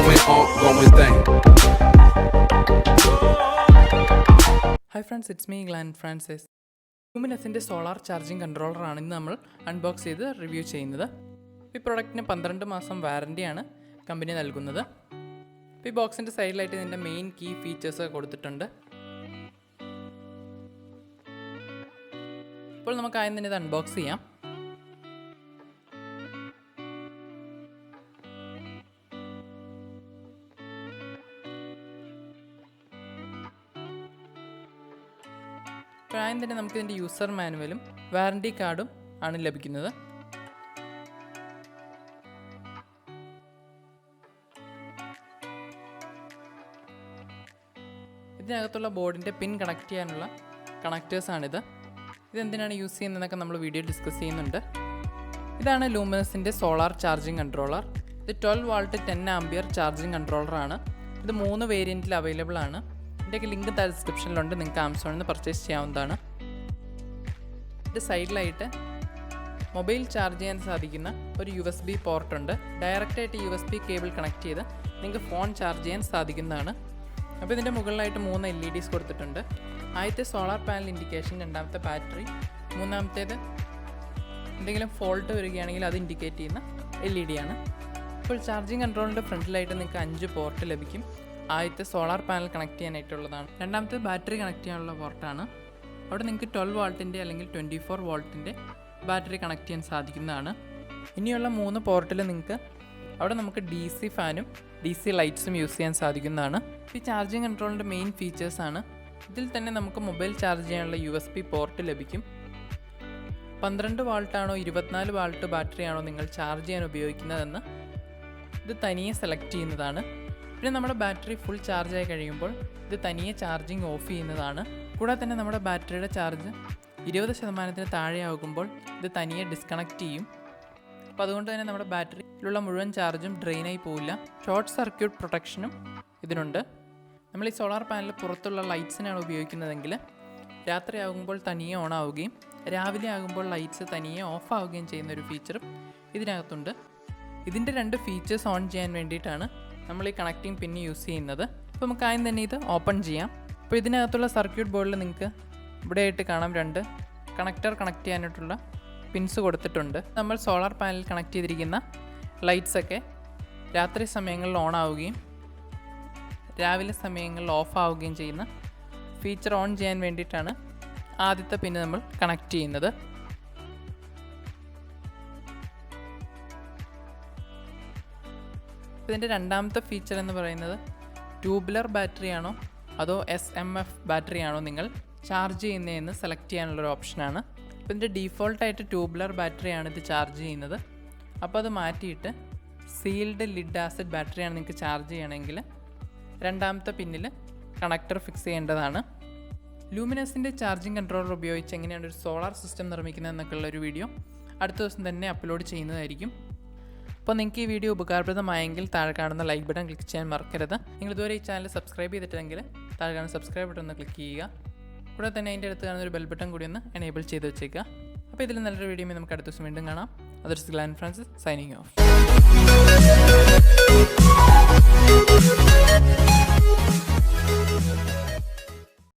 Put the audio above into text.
ongoing thing. Hi friends, it's me Glen Francis. Luminous solar charging കൺട്രോളറാണ് ഇന്ന് നമ്മൾ unbox ചെയ്ത് റിവ്യൂ ചെയ്യുന്നത്. ഈ പ്രോഡക്റ്റിന് 12 മാസം വാറൻറ്റിയാണ് കമ്പനി നൽകുന്നത്. ഈ ബോക്സിൻ്റെ സൈഡിലായിട്ട് ഇതിൻ്റെ മെയിൻ കീ ഫീച്ചേഴ്സ് കൊടുത്തിട്ടുണ്ട്. ഇപ്പോൾ നമുക്ക് ആദ്യം തന്നെ ഇത് അൺബോക്സ് ചെയ്യാം. ആദ്യം തന്നെ നമുക്ക് ഇതിൻ്റെ യൂസർ മാനുവലും വാറൻറ്റി കാർഡും ആണ് ലഭിക്കുന്നത്. ഇതിനകത്തുള്ള ബോർഡിൻ്റെ പിൻ കണക്ട് ചെയ്യാനുള്ള കണക്റ്റേഴ്സാണിത്. ഇതെന്തിനാണ് യൂസ് ചെയ്യുന്നതെന്നൊക്കെ നമ്മൾ വീഡിയോ ഡിസ്കസ് ചെയ്യുന്നുണ്ട്. ഇതാണ് ലൂമിനസിൻ്റെ സോളാർ ചാർജിങ് കൺട്രോളർ. ഇത് 12 വാൾട്ട് 10 ആംപിയർ ചാർജിങ് കൺട്രോളറാണ്. ഇത് 3 വേരിയൻറ്റിൽ അവൈലബിൾ ആണ്. ഇതിൻ്റെയൊക്കെ ലിങ്ക് ഡിസ്ക്രിപ്ഷനിലുണ്ട്. നിങ്ങൾക്ക് ആമസോണിൽ നിന്ന് പർച്ചേസ് ചെയ്യാവുന്നതാണ്. ഇത് സൈഡിലായിട്ട് മൊബൈൽ ചാർജ് ചെയ്യാൻ സാധിക്കുന്ന ഒരു USB പോർട്ടുണ്ട്. ഡയറക്റ്റായിട്ട് USB കേബിൾ കണക്ട് ചെയ്ത് നിങ്ങൾക്ക് ഫോൺ ചാർജ് ചെയ്യാൻ സാധിക്കുന്നതാണ്. അപ്പോൾ ഇതിൻ്റെ മുകളിലായിട്ട് 3 LEDs കൊടുത്തിട്ടുണ്ട്. ആദ്യത്തെ സോളാർ പാനൽ ഇൻഡിക്കേഷൻ, രണ്ടാമത്തെ ബാറ്ററി, മൂന്നാമത്തേത് എന്തെങ്കിലും ഫോൾട്ട് വരികയാണെങ്കിൽ അത് ഇൻഡിക്കേറ്റ് ചെയ്യുന്ന LED ആണ്. ഇപ്പോൾ ചാർജിങ് കൺട്രോളിൻ്റെ ഫ്രണ്ടിലായിട്ട് നിങ്ങൾക്ക് 5 പോർട്ട് ലഭിക്കും. ആദ്യത്തെ സോളാർ പാനൽ കണക്ട് ചെയ്യാനായിട്ടുള്ളതാണ്. രണ്ടാമത്തെ ബാറ്ററി കണക്ട് ചെയ്യാനുള്ള പോർട്ടാണ്. അവിടെ നിങ്ങൾക്ക് 12 വാൾട്ടിൻ്റെ അല്ലെങ്കിൽ 24 വോൾട്ടിൻ്റെ ബാറ്ററി കണക്ട് ചെയ്യാൻ സാധിക്കുന്നതാണ്. ഇനിയുള്ള 3 പോർട്ടിൽ നിങ്ങൾക്ക് അവിടെ നമുക്ക് DC ഫാനും DC ലൈറ്റ്സും യൂസ് ചെയ്യാൻ സാധിക്കുന്നതാണ്. ഈ ചാർജിങ് കൺട്രോളിൻ്റെ മെയിൻ ഫീച്ചേഴ്സാണ്. ഇതിൽ തന്നെ നമുക്ക് മൊബൈൽ ചാർജ് ചെയ്യാനുള്ള USB പോർട്ട് ലഭിക്കും. 12 വാൾട്ടാണോ 24 വാൾട്ട് ബാറ്ററിയാണോ നിങ്ങൾ ചാർജ് ചെയ്യാൻ ഉപയോഗിക്കുന്നതെന്ന് ഇത് തനിയെ സെലക്ട് ചെയ്യുന്നതാണ്. പിന്നെ നമ്മുടെ ബാറ്ററി ഫുൾ ചാർജ് ആയി കഴിയുമ്പോൾ ഇത് തനിയെ ചാർജിങ് ഓഫ് ചെയ്യുന്നതാണ്. കൂടാതെ തന്നെ നമ്മുടെ ബാറ്ററിയുടെ ചാർജ് 20% താഴെയാകുമ്പോൾ ഇത് തനിയെ ഡിസ്കണക്ട് ചെയ്യും. അപ്പോൾ അതുകൊണ്ട് തന്നെ നമ്മുടെ ബാറ്ററിയിലുള്ള മുഴുവൻ ചാർജും ഡ്രെയിനായി പോവില്ല. ഷോർട്ട് സർക്യൂട്ട് പ്രൊട്ടക്ഷനും ഇതിനുണ്ട്. നമ്മൾ ഈ സോളാർ പാനൽ പുറത്തുള്ള ലൈറ്റ്സിനാണ് ഉപയോഗിക്കുന്നതെങ്കിൽ രാത്രിയാകുമ്പോൾ തനിയെ ഓൺ ആവുകയും രാവിലെ ആകുമ്പോൾ ലൈറ്റ്സ് തനിയെ ഓഫ് ആവുകയും ചെയ്യുന്ന ഒരു ഫീച്ചറും ഇതിനകത്തുണ്ട്. ഇതിൻ്റെ 2 ഫീച്ചേഴ്സ് ഓൺ ചെയ്യാൻ വേണ്ടിയിട്ടാണ് നമ്മൾ ഈ കണക്റ്റിംഗ് പിൻ യൂസ് ചെയ്യുന്നത്. അപ്പോൾ നമുക്ക് ആദ്യം തന്നെ ഇത് ഓപ്പൺ ചെയ്യാം. അപ്പോൾ ഇതിനകത്തുള്ള സർക്യൂട്ട് ബോർഡിൽ നിങ്ങൾക്ക് ഇവിടെയായിട്ട് കാണാം 2 കണക്ടർ കണക്ട് ചെയ്യാനായിട്ടുള്ള പിൻസ് കൊടുത്തിട്ടുണ്ട്. നമ്മൾ സോളാർ പാനലിൽ കണക്ട് ചെയ്തിരിക്കുന്ന ലൈറ്റ്സൊക്കെ രാത്രി സമയങ്ങളിൽ ഓൺ ആവുകയും രാവിലെ സമയങ്ങളിൽ ഓഫ് ആവുകയും ചെയ്യുന്ന ഫീച്ചർ ഓൺ ചെയ്യാൻ വേണ്ടിയിട്ടാണ് ആദ്യത്തെ പിന്ന് നമ്മൾ കണക്ട് ചെയ്യുന്നത്. ഇതിൻ്റെ രണ്ടാമത്തെ ഫീച്ചർ എന്ന് പറയുന്നത് ട്യൂബുലർ ബാറ്ററിയാണോ അതോ SMF ബാറ്ററിയാണോ നിങ്ങൾ ചാർജ് ചെയ്യുന്നതെന്ന് സെലക്ട് ചെയ്യാനുള്ളൊരു ഓപ്ഷനാണ്. അപ്പോൾ ഇതിൻ്റെ ഡീഫോൾട്ടായിട്ട് ട്യൂബുലർ ബാറ്ററിയാണ് ഇത് ചാർജ് ചെയ്യുന്നത്. അപ്പോൾ അത് മാറ്റിയിട്ട് സീൽഡ് ലിഡ് ആസിഡ് ബാറ്ററിയാണ് നിങ്ങൾക്ക് ചാർജ് ചെയ്യണമെങ്കിൽ രണ്ടാമത്തെ പിന്നിൽ കണക്ടർ ഫിക്സ് ചെയ്യേണ്ടതാണ്. ലൂമിനസിൻ്റെ ചാർജിങ് കൺട്രോളർ ഉപയോഗിച്ച് എങ്ങനെയാണ് ഒരു സോളാർ സിസ്റ്റം നിർമ്മിക്കുന്നതെന്നൊക്കെയുള്ളൊരു വീഡിയോ അടുത്ത ദിവസം തന്നെ അപ്ലോഡ് ചെയ്യുന്നതായിരിക്കും. അപ്പോൾ നിങ്ങൾക്ക് ഈ വീഡിയോ ഉപകാരപ്രദമായെങ്കിൽ താഴെ കാണുന്ന ലൈക്ക് ബട്ടൺ ക്ലിക്ക് ചെയ്യാൻ മറക്കരുത്. നിങ്ങൾ ഇതുവരെ ഈ ചാനൽ സബ്സ്ക്രൈബ് ചെയ്തിട്ടില്ലെങ്കിൽ താഴെ കാണുന്ന സബ്സ്ക്രൈബ് ബട്ടൺ ഒന്ന് ക്ലിക്ക് ചെയ്യുക. കൂടെ തന്നെ അതിൻ്റെ അടുത്ത് കാണുന്ന ഒരു ബെൽ ബട്ടൺ കൂടി ഒന്ന് എനേബിൾ ചെയ്ത് വെച്ചേക്കുക. അപ്പോൾ ഇതിൽ നല്ലൊരു വീഡിയോ നമുക്ക് അടുത്ത ദിവസം വീണ്ടും കാണാം. അദർസ് ഗ്ലാൻ ഫ്രാൻസിസ് സൈനിങ് ഓഫ്.